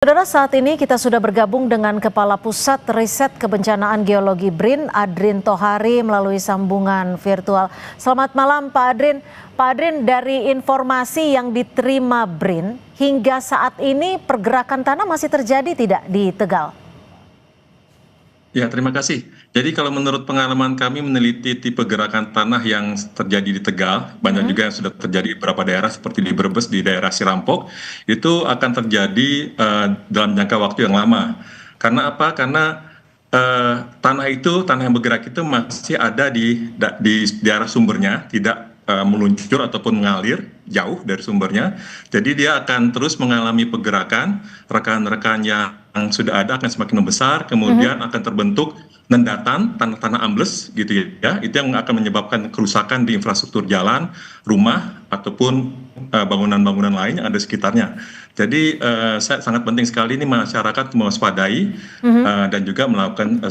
Saudara, saat ini kita sudah bergabung dengan Kepala Pusat Riset Kebencanaan Geologi BRIN, Adrin Tohari, melalui sambungan virtual. Selamat malam Pak Adrin. Pak Adrin, dari informasi yang diterima BRIN, hingga saat ini pergerakan tanah masih terjadi tidak di Tegal? Ya, terima kasih. Jadi kalau menurut pengalaman kami meneliti tipe gerakan tanah yang terjadi di Tegal, banyak juga yang sudah terjadi di beberapa daerah seperti di Brebes, di daerah Sirampok, itu akan terjadi dalam jangka waktu yang lama. Karena apa? Karena tanah yang bergerak itu masih ada di daerah sumbernya, tidak meluncur ataupun mengalir jauh dari sumbernya. Jadi dia akan terus mengalami pergerakan, rekan-rekan yang sudah ada akan semakin membesar, kemudian akan terbentuk nendatan, tanah-tanah ambles gitu ya. Itu yang akan menyebabkan kerusakan di infrastruktur jalan, rumah, ataupun bangunan-bangunan lain yang ada di sekitarnya. Jadi sangat penting sekali ini masyarakat mewaspadai dan juga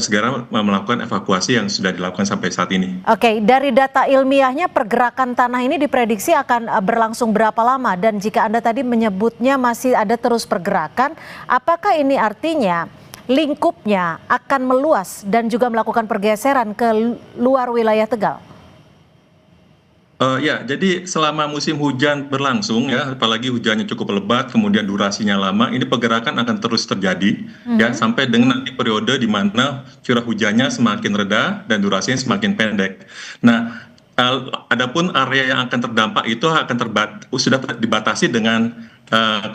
segera melakukan evakuasi yang sudah dilakukan sampai saat ini. Oke, dari data ilmiahnya pergerakan tanah ini diprediksi akan berlangsung berapa lama? Dan jika Anda tadi menyebutnya masih ada terus pergerakan, apakah ini artinya lingkupnya akan meluas dan juga melakukan pergeseran ke luar wilayah Tegal? Ya, jadi selama musim hujan berlangsung ya, apalagi hujannya cukup lebat, kemudian durasinya lama, ini pergerakan akan terus terjadi ya sampai dengan nanti periode di mana curah hujannya semakin reda dan durasinya semakin pendek. Nah, adapun area yang akan terdampak itu sudah dibatasi dengan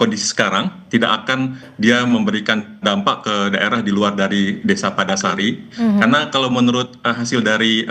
kondisi sekarang, tidak akan dia memberikan dampak ke daerah di luar dari Desa Padasari, karena kalau menurut hasil dari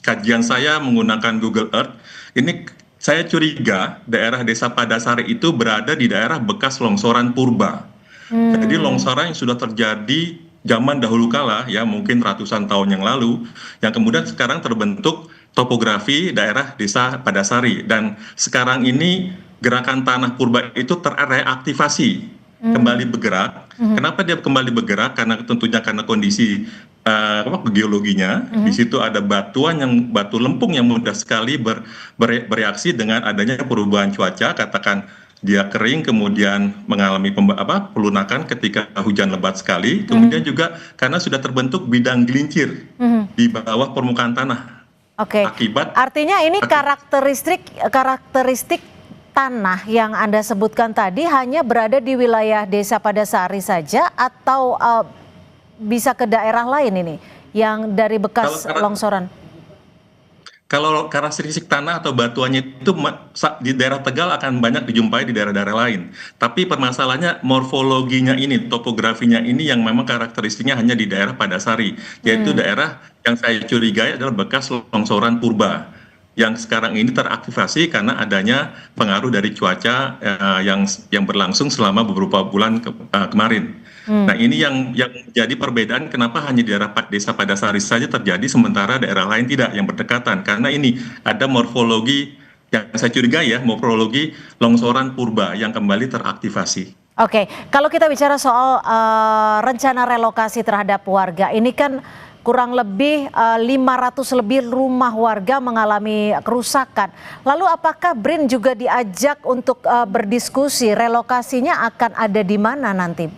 kajian saya menggunakan Google Earth, ini saya curiga daerah Desa Padasari itu berada di daerah bekas longsoran purba. Jadi longsoran yang sudah terjadi zaman dahulu kala ya, mungkin ratusan tahun yang lalu, yang kemudian sekarang terbentuk topografi daerah Desa Padasari, dan sekarang ini gerakan tanah purba itu terreaktivasi, kembali bergerak. Kenapa dia kembali bergerak? Karena tentunya karena kondisi geologinya. Di situ ada batu lempung yang mudah sekali bereaksi dengan adanya perubahan cuaca. Katakan dia kering, kemudian mengalami pelunakan ketika hujan lebat sekali. Kemudian juga karena sudah terbentuk bidang gelincir di bawah permukaan tanah. Oke. Artinya ini karakteristik tanah yang Anda sebutkan tadi hanya berada di wilayah Desa Padasari saja, atau bisa ke daerah lain ini yang dari bekas longsoran? Kalau karakteristik tanah atau batuannya itu di daerah Tegal akan banyak dijumpai di daerah-daerah lain. Tapi permasalahannya morfologinya ini, topografinya ini yang memang karakteristiknya hanya di daerah Padasari, yaitu daerah yang saya curigai adalah bekas longsoran purba, yang sekarang ini teraktivasi karena adanya pengaruh dari cuaca yang berlangsung selama beberapa bulan kemarin. Nah, ini yang jadi perbedaan kenapa hanya di daerah Desa Padasari saja terjadi sementara daerah lain tidak, yang berdekatan, karena ini ada morfologi yang saya curigai ya, morfologi longsoran purba yang kembali teraktivasi. Oke, kalau kita bicara soal rencana relokasi terhadap warga, ini kan kurang lebih 500 lebih rumah warga mengalami kerusakan. Lalu apakah BRIN juga diajak untuk berdiskusi relokasinya akan ada di mana nanti?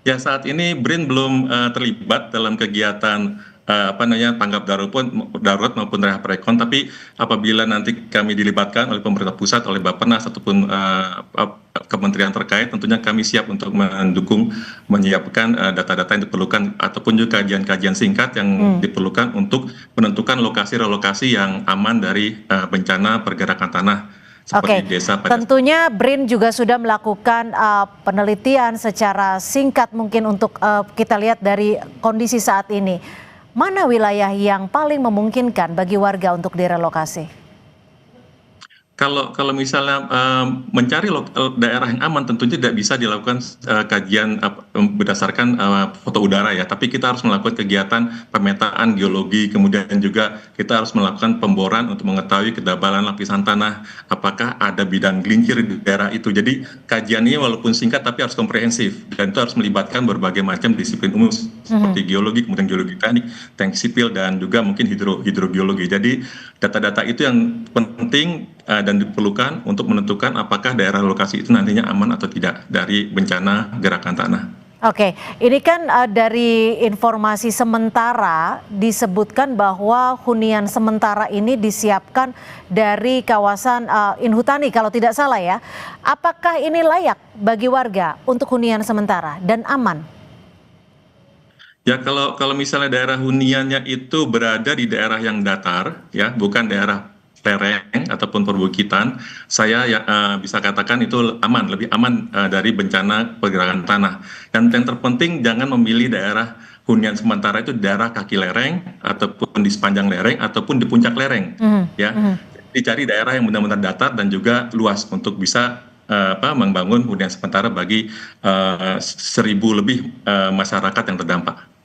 Ya, saat ini BRIN belum terlibat dalam kegiatan tanggap darurat maupun rehab-rekon, tapi apabila nanti kami dilibatkan oleh pemerintah pusat, oleh Bappenas ataupun kementerian terkait, tentunya kami siap untuk mendukung, menyiapkan data-data yang diperlukan ataupun juga kajian-kajian singkat yang diperlukan untuk menentukan lokasi-relokasi yang aman dari bencana pergerakan tanah. Oke, tentunya BRIN juga sudah melakukan penelitian secara singkat mungkin untuk kita lihat dari kondisi saat ini. Mana wilayah yang paling memungkinkan bagi warga untuk direlokasi? Kalau misalnya mencari daerah yang aman, tentunya tidak bisa dilakukan kajian berdasarkan foto udara ya, tapi kita harus melakukan kegiatan pemetaan geologi, kemudian juga kita harus melakukan pemboran untuk mengetahui kedabalan lapisan tanah, apakah ada bidang gelincir di daerah itu. Jadi kajiannya walaupun singkat tapi harus komprehensif, dan itu harus melibatkan berbagai macam disiplin umum seperti geologi, kemudian geologi teknik, teknik sipil, dan juga mungkin hidrobiologi. Jadi data-data itu yang penting dan diperlukan untuk menentukan apakah daerah lokasi itu nantinya aman atau tidak dari bencana gerakan tanah. Oke, ini kan dari informasi sementara disebutkan bahwa hunian sementara ini disiapkan dari kawasan Inhutani kalau tidak salah ya. Apakah ini layak bagi warga untuk hunian sementara dan aman? Ya, kalau misalnya daerah huniannya itu berada di daerah yang datar, ya, bukan daerah lereng ataupun perbukitan, saya ya, bisa katakan itu aman, lebih aman dari bencana pergerakan tanah. Dan yang terpenting jangan memilih daerah hunian sementara itu di daerah kaki lereng ataupun di sepanjang lereng ataupun di puncak lereng, ya. Dicari daerah yang benar-benar datar dan juga luas untuk bisa membangun hunian sementara bagi 1.000 lebih masyarakat yang terdampak.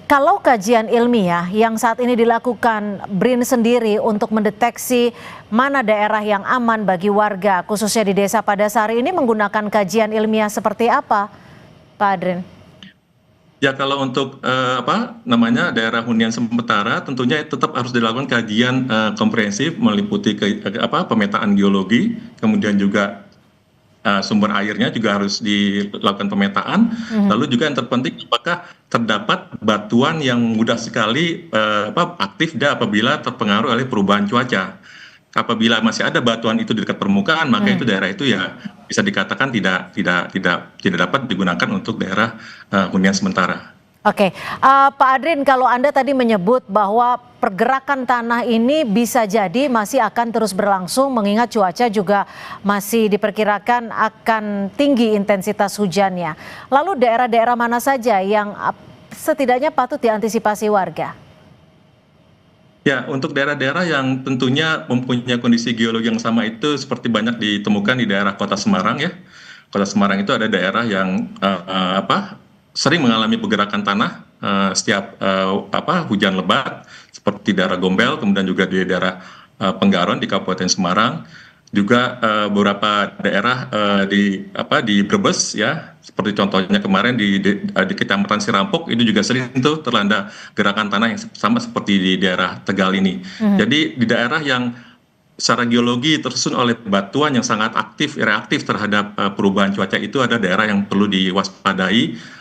Kalau kajian ilmiah yang saat ini dilakukan BRIN sendiri untuk mendeteksi mana daerah yang aman bagi warga, khususnya di Desa Padasari ini menggunakan kajian ilmiah seperti apa, Pak Adrin? Ya, kalau untuk daerah hunian sementara tentunya tetap harus dilakukan kajian komprehensif meliputi pemetaan geologi, kemudian juga sumber airnya juga harus dilakukan pemetaan. Lalu juga yang terpenting apakah terdapat batuan yang mudah sekali aktif apabila terpengaruh oleh perubahan cuaca. Apabila masih ada batuan itu di dekat permukaan, maka itu daerah itu ya bisa dikatakan tidak dapat digunakan untuk daerah hunian sementara. Oke, Pak Adrin, kalau Anda tadi menyebut bahwa pergerakan tanah ini bisa jadi masih akan terus berlangsung mengingat cuaca juga masih diperkirakan akan tinggi intensitas hujannya. Lalu daerah-daerah mana saja yang setidaknya patut diantisipasi warga? Ya, untuk daerah-daerah yang tentunya mempunyai kondisi geologi yang sama itu seperti banyak ditemukan di daerah Kota Semarang ya. Kota Semarang itu ada daerah yang sering mengalami pergerakan tanah setiap hujan lebat seperti daerah Gombel, kemudian juga di daerah Penggaron di Kabupaten Semarang, juga beberapa daerah di Brebes ya, seperti contohnya kemarin di Kecamatan Sirampok itu juga sering tuh terlanda gerakan tanah yang sama seperti di daerah Tegal ini. Jadi di daerah yang secara geologi tersusun oleh batuan yang sangat reaktif terhadap perubahan cuaca itu ada daerah yang perlu diwaspadai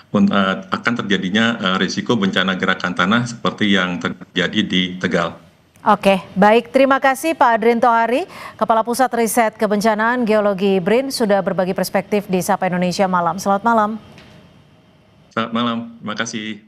akan terjadinya risiko bencana gerakan tanah seperti yang terjadi di Tegal. Oke, baik. Terima kasih Pak Adrin Tohari, Kepala Pusat Riset Kebencanaan Geologi BRIN sudah berbagi perspektif di Sapa Indonesia Malam. Selamat malam. Selamat malam, terima kasih.